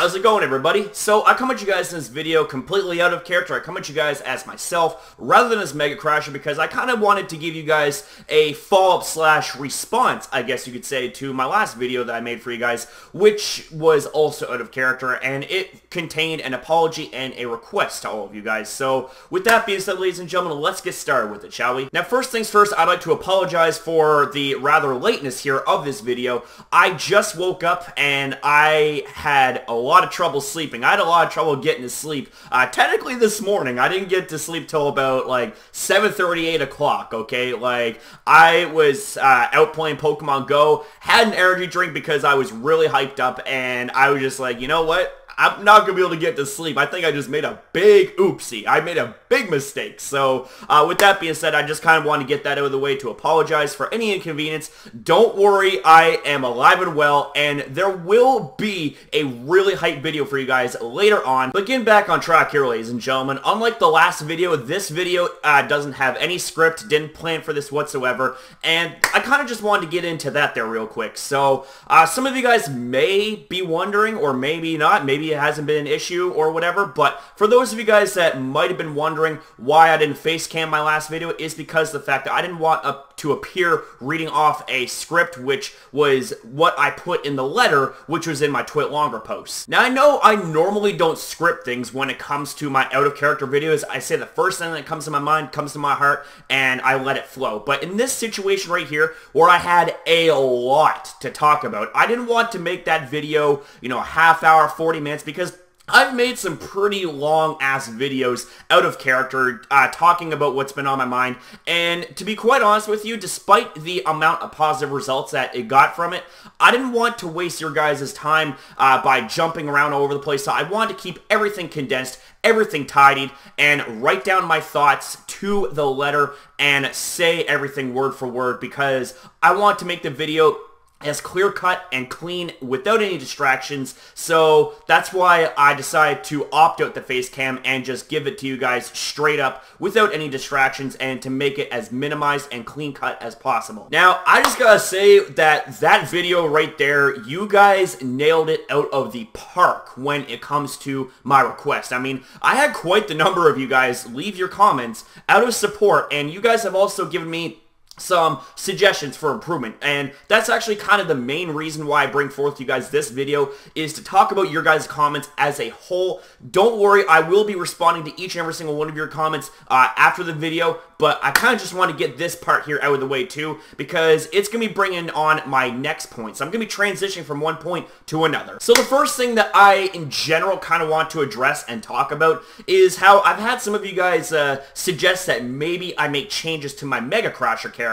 How's it going, everybody? So I come at you guys in this video completely out of character. I come at you guys as myself rather than as MegaCrasher because I kind of wanted to give you guys a follow-up slash response, I guess you could say, to my last video that I made for you guys, which was also out of character, and it contained an apology and a request to all of you guys. So with that being said, ladies and gentlemen, let's get started with it, shall we? Now, first things first, I'd like to apologize for the rather lateness here of this video. I just woke up and I had a lot of trouble sleeping. I had a lot of trouble getting to sleep. Technically this morning, I didn't get to sleep till about like 7:30, 8 o'clock, okay? Like, I was out playing Pokemon Go, had an energy drink because I was really hyped up, and I was just like, you know what? I'm not going to be able to get to sleep. I think I just made a big oopsie. I made a big mistake. So, with that being said, I just kind of want to get that out of the way to apologize for any inconvenience. Don't worry, I am alive and well, and there will be a really hype video for you guys later on. But getting back on track here, ladies and gentlemen, unlike the last video, this video doesn't have any script, didn't plan for this whatsoever, and I kind of just wanted to get into that there real quick. So, some of you guys may be wondering, or maybe not, maybe it hasn't been an issue or whatever, but for those of you guys that might have been wondering why I didn't face cam my last video, is because of the fact that I didn't want to appear reading off a script, which was what I put in the letter, which was in my Twit Longer post. Now, I know I normally don't script things when it comes to my out of character videos. I say the first thing that comes to my mind, comes to my heart, and I let it flow. But in this situation right here, where I had a lot to talk about, I didn't want to make that video, you know, a half hour, 40 minutes, because I've made some pretty long-ass videos out of character, talking about what's been on my mind, and to be quite honest with you, despite the amount of positive results that it got from it, I didn't want to waste your guys' time by jumping around all over the place, so I wanted to keep everything condensed, everything tidied, and write down my thoughts to the letter and say everything word for word, because I want to make the video as clear-cut and clean without any distractions. So that's why I decided to opt out the face cam and just give it to you guys straight up without any distractions, and to make it as minimized and clean-cut as possible. Now, I just gotta say that video right there, you guys nailed it out of the park when it comes to my request. I mean, I had quite the number of you guys leave your comments out of support, and you guys have also given me some suggestions for improvement, and that's actually kind of the main reason why I bring forth to you guys this video, is to talk about your guys' comments as a whole. Don't worry, I will be responding to each and every single one of your comments after the video, but I kind of just want to get this part here out of the way too, because it's going to be bringing on my next point. So I'm going to be transitioning from one point to another. So the first thing that I, in general, kind of want to address and talk about is how I've had some of you guys suggest that maybe I make changes to my MegaCrasher character,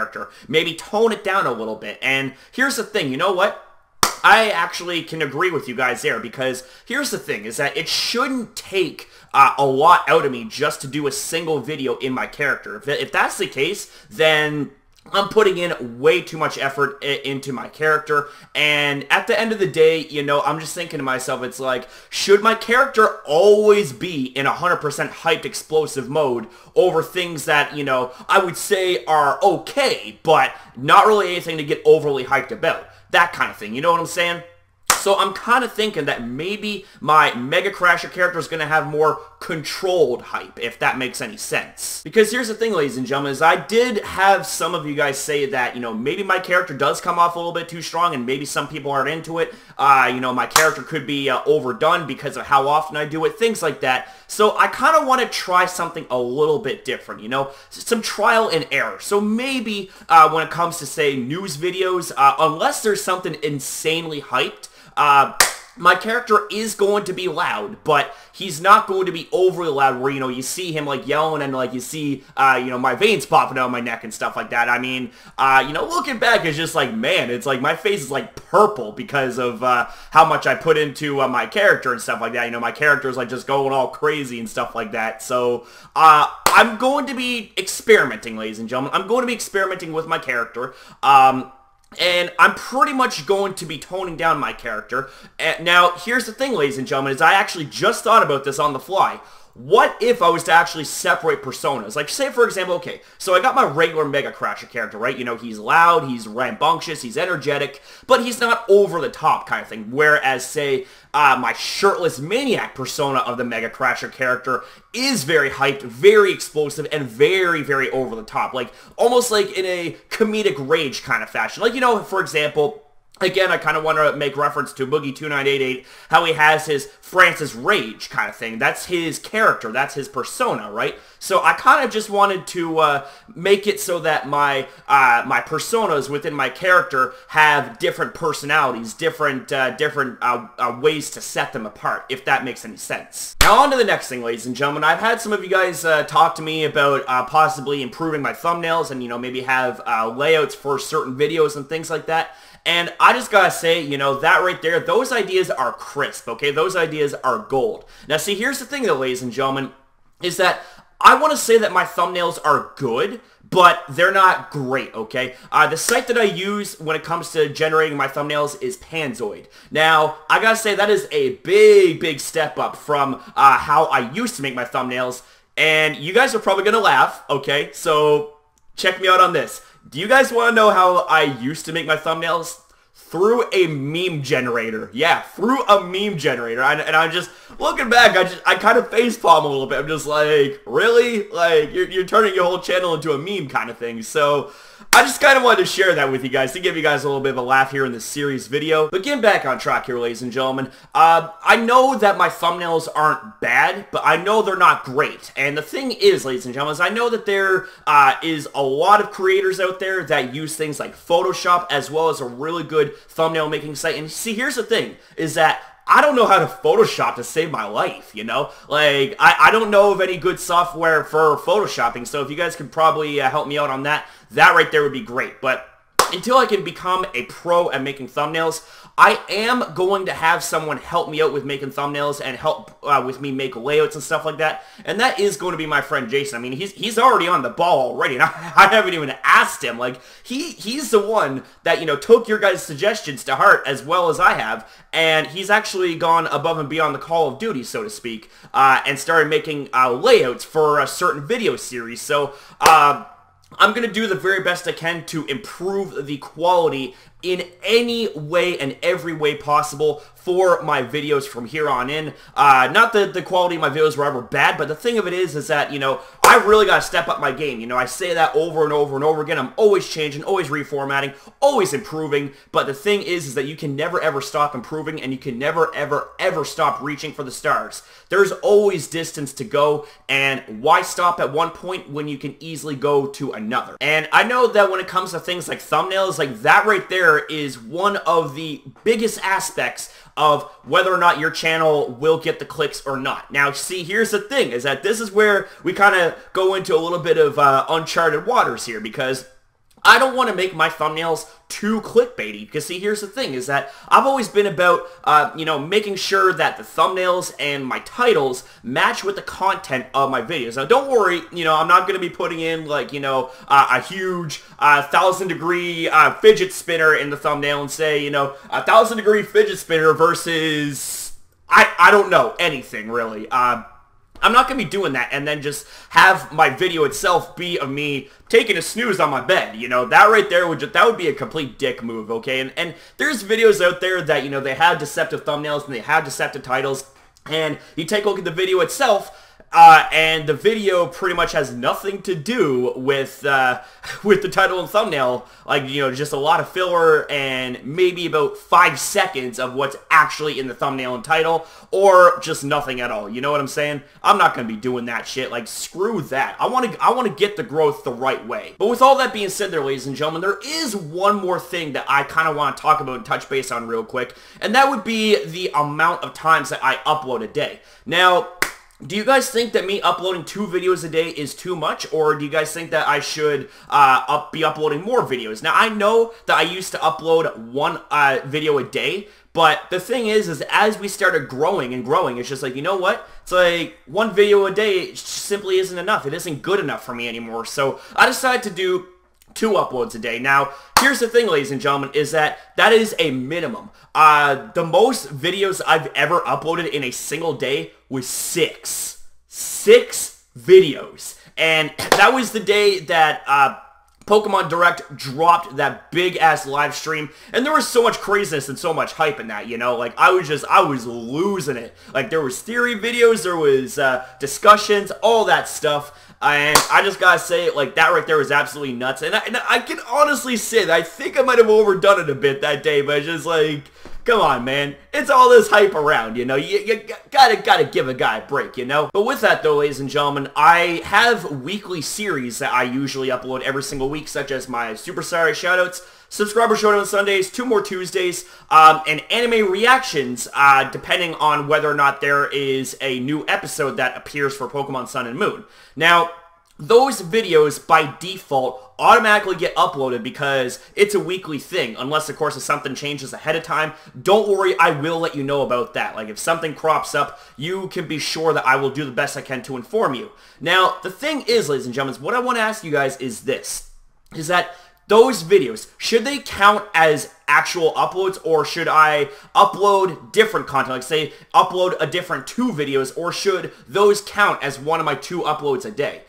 maybe tone it down a little bit. And here's the thing, you know what? I actually can agree with you guys there, because here's the thing, is that it shouldn't take a lot out of me just to do a single video in my character. If that's the case, then I'm putting in way too much effort into my character, and at the end of the day, you know, I'm just thinking to myself, it's like, should my character always be in 100% hyped explosive mode over things that, you know, I would say are okay, but not really anything to get overly hyped about? That kind of thing, you know what I'm saying? So I'm kind of thinking that maybe my MegaCrasher character is going to have more controlled hype, if that makes any sense. Because here's the thing, ladies and gentlemen, is I did have some of you guys say that, you know, maybe my character does come off a little bit too strong, and maybe some people aren't into it. You know, my character could be overdone because of how often I do it, things like that. So I kind of want to try something a little bit different, you know, some trial and error. So maybe when it comes to, say, news videos, unless there's something insanely hyped, my character is going to be loud, but he's not going to be overly loud where, you know, you see him, like, yelling, and, like, you see, you know, my veins popping out of my neck and stuff like that. I mean, you know, looking back, it's just like, man, it's like my face is, like, purple because of how much I put into my character and stuff like that. You know, my character is, like, just going all crazy and stuff like that. So, I'm going to be experimenting, ladies and gentlemen. I'm going to be experimenting with my character. And I'm pretty much going to be toning down my character. Now, here's the thing, ladies and gentlemen, is I actually just thought about this on the fly. what if I was to actually separate personas? Like, say, for example, okay, so I got my regular MegaCrasher character, right? You know, he's loud, he's rambunctious, he's energetic, but he's not over the top kind of thing. Whereas, say, my shirtless maniac persona of the MegaCrasher character is very hyped, very explosive, and very, very over the top. Like, almost like in a comedic rage kind of fashion. Like, you know, for example, again, I kind of want to make reference to Boogie2988, how he has his Francis Rage kind of thing. That's his character. That's his persona, right? So I kind of just wanted to make it so that my my personas within my character have different personalities, different ways to set them apart, if that makes any sense. Now on to the next thing, ladies and gentlemen. I've had some of you guys talk to me about possibly improving my thumbnails and, you know, maybe have layouts for certain videos and things like that. And I just gotta say, you know, that right there, those ideas are crisp, okay? Those ideas are gold. Now, see, here's the thing, though, ladies and gentlemen, is that I want to say that my thumbnails are good, but they're not great, okay? The site that I use when it comes to generating my thumbnails is Panzoid. Now, I gotta say, that is a big, big step up from how I used to make my thumbnails, and you guys are probably gonna laugh, okay? So, check me out on this. Do you guys want to know how I used to make my thumbnails? Through a meme generator. Yeah, through a meme generator. And I'm just, looking back, I kind of facepalm a little bit. I'm just like, really? Like, you're turning your whole channel into a meme kind of thing. So, I just kind of wanted to share that with you guys to give you guys a little bit of a laugh here in this series video. But getting back on track here, ladies and gentlemen, I know that my thumbnails aren't bad, but I know they're not great. And the thing is, ladies and gentlemen, is I know that there is a lot of creators out there that use things like Photoshop as well as a really good thumbnail making site. And see, here's the thing, is that I don't know how to Photoshop to save my life, you know? Like, I don't know of any good software for Photoshopping, so if you guys could probably help me out on that, that right there would be great. But until I can become a pro at making thumbnails, I am going to have someone help me out with making thumbnails and help with me make layouts and stuff like that. And that is going to be my friend Jason. I mean, he's already on the ball already, and I haven't even asked him. Like, he's the one that, you know, took your guys' suggestions to heart as well as I have, and he's actually gone above and beyond the call of duty, so to speak, and started making layouts for a certain video series. So, I'm going to do the very best I can to improve the quality in any way and every way possible for my videos from here on in. Not that the quality of my videos were ever bad, but the thing of it is that, you know, I really got to step up my game. You know, I say that over and over and over again. I'm always changing, always reformatting, always improving, but the thing is that you can never ever stop improving, and you can never ever ever stop reaching for the stars. There's always distance to go, and why stop at one point when you can easily go to another? And I know that when it comes to things like thumbnails, like that right there is one of the biggest aspects of whether or not your channel will get the clicks or not. Now, see, here's the thing, is that this is where we kind of go into a little bit of uncharted waters here, because I don't want to make my thumbnails too clickbaity, because see, here's the thing, is that I've always been about, you know, making sure that the thumbnails and my titles match with the content of my videos. Now, don't worry, you know, I'm not going to be putting in, like, you know, a huge 1,000-degree fidget spinner in the thumbnail and say, you know, 1,000-degree fidget spinner versus, I don't know, anything, really. I'm not going to be doing that and then just have my video itself be of me taking a snooze on my bed. You know, that right there that would be a complete dick move, okay? And there's videos out there that, you know, they have deceptive thumbnails and they have deceptive titles, and you take a look at the video itself, and the video pretty much has nothing to do with the title and thumbnail. Like, you know, just a lot of filler and maybe about 5 seconds of what's actually in the thumbnail and title, or just nothing at all. You know what I'm saying? I'm not going to be doing that shit. Like, screw that. I want to get the growth the right way. But with all that being said there, ladies and gentlemen, there is one more thing that I kind of want to talk about and touch base on real quick, and that would be the amount of times that I upload a day. Now, do you guys think that me uploading 2 videos a day is too much, or do you guys think that I should be uploading more videos? Now, I know that I used to upload 1 video a day, but the thing is as we started growing and growing, it's just like, you know what? It's like 1 video a day simply isn't enough. It isn't good enough for me anymore. So I decided to do 2 uploads a day. Now, here's the thing, ladies and gentlemen, is that is a minimum. The most videos I've ever uploaded in a single day was 6. 6 videos. And that was the day that Pokemon Direct dropped that big-ass live stream, and there was so much craziness and so much hype in that, you know? Like, I was losing it. Like, there was theory videos, there was discussions, all that stuff. And I just gotta say, like, that right there was absolutely nuts. And I can honestly say that I think I might have overdone it a bit that day, but it's just like, come on, man. It's all this hype around, you know? You gotta give a guy a break, you know? But with that, though, ladies and gentlemen, I have weekly series that I usually upload every single week, such as my Super Sorry Shoutouts, Subscriber Showdown on Sundays, 2 More Tuesdays, and anime reactions, depending on whether or not there is a new episode that appears for Pokemon Sun and Moon. Now, those videos, by default, automatically get uploaded because it's a weekly thing, unless, of course, if something changes ahead of time. Don't worry, I will let you know about that. Like, if something crops up, you can be sure that I will do the best I can to inform you. Now, the thing is, ladies and gentlemen, what I want to ask you guys is this, is that those videos, should they count as actual uploads, or should I upload different content, like say upload a different 2 videos, or should those count as one of my 2 uploads a day?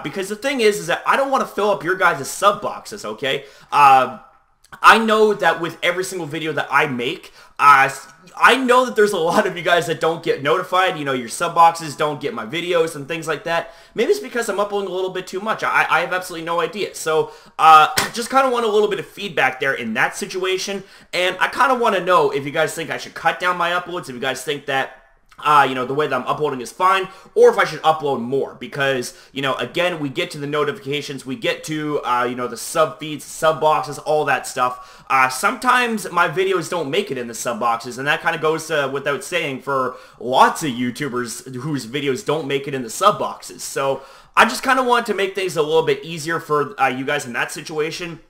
Because the thing is that I don't want to fill up your guys' sub boxes, okay? I know that with every single video that I make, I know that there's a lot of you guys that don't get notified. You know, your sub boxes don't get my videos and things like that. Maybe it's because I'm uploading a little bit too much. I have absolutely no idea. So, just kind of want a little bit of feedback there in that situation. And I kind of want to know if you guys think I should cut down my uploads, if you guys think that you know, the way that I'm uploading is fine, or if I should upload more, because, you know, again, we get to the notifications, we get to, you know, the sub feeds, sub boxes, all that stuff. Sometimes my videos don't make it in the sub boxes, and that kind of goes without saying for lots of YouTubers whose videos don't make it in the sub boxes. So I just kind of want to make things a little bit easier for you guys in that situation.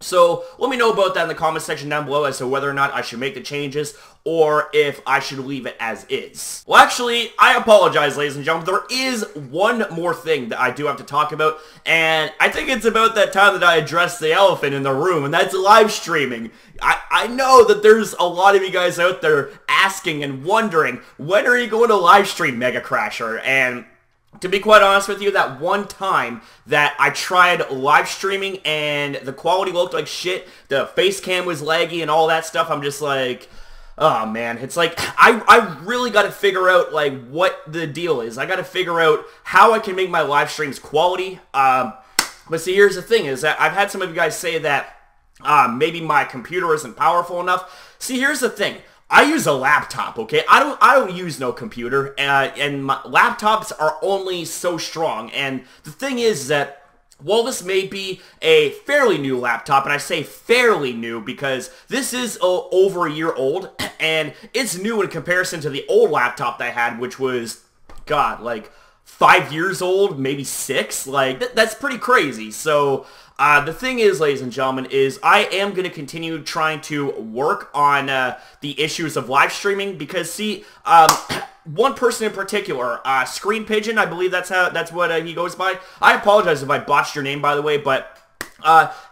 So let me know about that in the comment section down below as to whether or not I should make the changes or if I should leave it as is. Well, actually, I apologize, ladies and gentlemen. There is one more thing that I do have to talk about, and I think it's about that time that I addressed the elephant in the room, and that's live streaming. I know that there's a lot of you guys out there asking and wondering, when are you going to live stream MegaCrasher? And to be quite honest with you, that one time that I tried live streaming and the quality looked like shit, the face cam was laggy and all that stuff, I'm just like, oh man, it's like, I really got to figure out, like, what the deal is. I got to figure out how I can make my live streams quality. But see, here's the thing, is that I've had some of you guys say that maybe my computer isn't powerful enough. See, here's the thing. I use a laptop, okay? I don't use no computer, and my laptops are only so strong. And the thing is that while this may be a fairly new laptop, and I say fairly new because this is over a year old, and it's new in comparison to the old laptop that I had, which was, God, like 5 years old, maybe 6. Like, that's pretty crazy. So the thing is, ladies and gentlemen, is I am going to continue trying to work on the issues of live streaming because, see, one person in particular, Screen Pigeon, I believe that's what he goes by. I apologize if I botched your name, by the way, but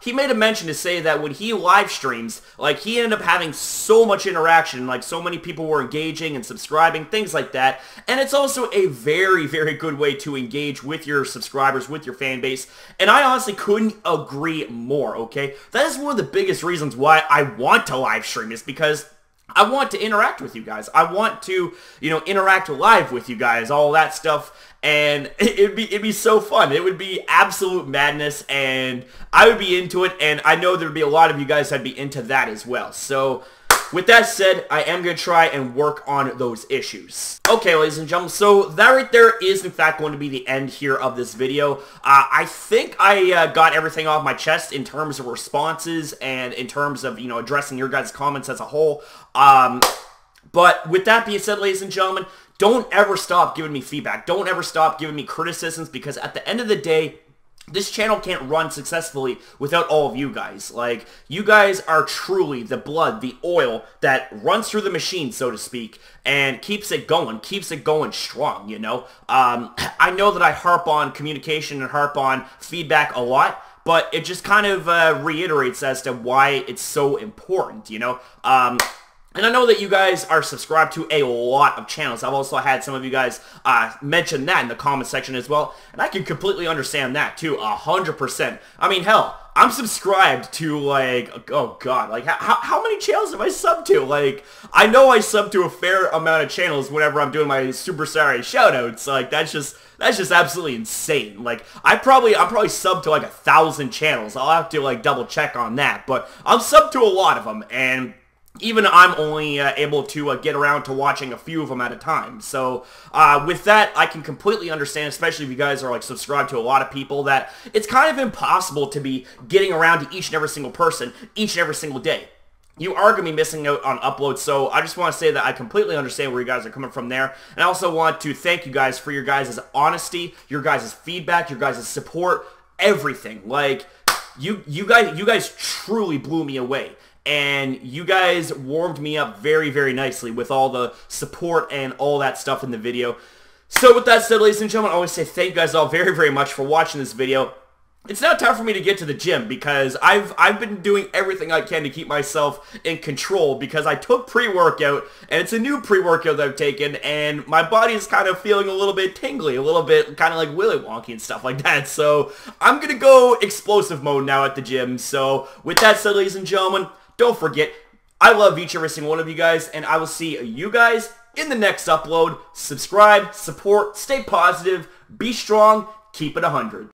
he made a mention to say that when he live streams, like, he ended up having so much interaction, like, so many people were engaging and subscribing, things like that, and it's also a very, very good way to engage with your subscribers, with your fan base, and I honestly couldn't agree more, okay? That is one of the biggest reasons why I want to live stream, is because I want to interact with you guys. I want to, you know, interact live with you guys, all that stuff, and it'd be so fun. It would be absolute madness, and I would be into it, and I know there'd be a lot of you guys that'd be into that as well. So with that said, I am going to try and work on those issues. Okay, ladies and gentlemen, so that right there is, in fact, going to be the end here of this video. I think I got everything off my chest in terms of responses and in terms of, you know, addressing your guys' comments as a whole. But with that being said, ladies and gentlemen, don't ever stop giving me feedback. Don't ever stop giving me criticisms, because at the end of the day, this channel can't run successfully without all of you guys. Like, you guys are truly the blood, the oil that runs through the machine, so to speak, and keeps it going strong, you know? I know that I harp on communication and harp on feedback a lot, but it just kind of reiterates as to why it's so important, you know? And I know that you guys are subscribed to a lot of channels. I've also had some of you guys mention that in the comment section as well. And I can completely understand that too, 100%. I mean, hell, I'm subscribed to like, oh god, like how many channels have I subbed to? Like, I know I sub to a fair amount of channels whenever I'm doing my super sorry shoutouts. Like, that's just absolutely insane. Like, I'm probably subbed to like 1,000 channels. I'll have to like double check on that, but I'm subbed to a lot of them, and even I'm only able to get around to watching a few of them at a time. So with that, I can completely understand, especially if you guys are like subscribed to a lot of people, that it's kind of impossible to be getting around to each and every single person each and every single day. You are going to be missing out on uploads, so I just want to say that I completely understand where you guys are coming from there. And I also want to thank you guys for your guys' honesty, your guys' feedback, your guys' support, everything. Like, you guys truly blew me away. And you guys warmed me up very, very nicely with all the support and all that stuff in the video. So with that said, ladies and gentlemen, I always say thank you guys all very, very much for watching this video. It's now time for me to get to the gym because I've been doing everything I can to keep myself in control because I took pre-workout, and it's a new pre-workout that I've taken, and my body is kind of feeling a little bit tingly, a little bit kind of like willy wonky and stuff like that. So I'm going to go explosive mode now at the gym. So with that said, ladies and gentlemen, don't forget, I love each and every single one of you guys, and I will see you guys in the next upload. Subscribe, support, stay positive, be strong, keep it 100.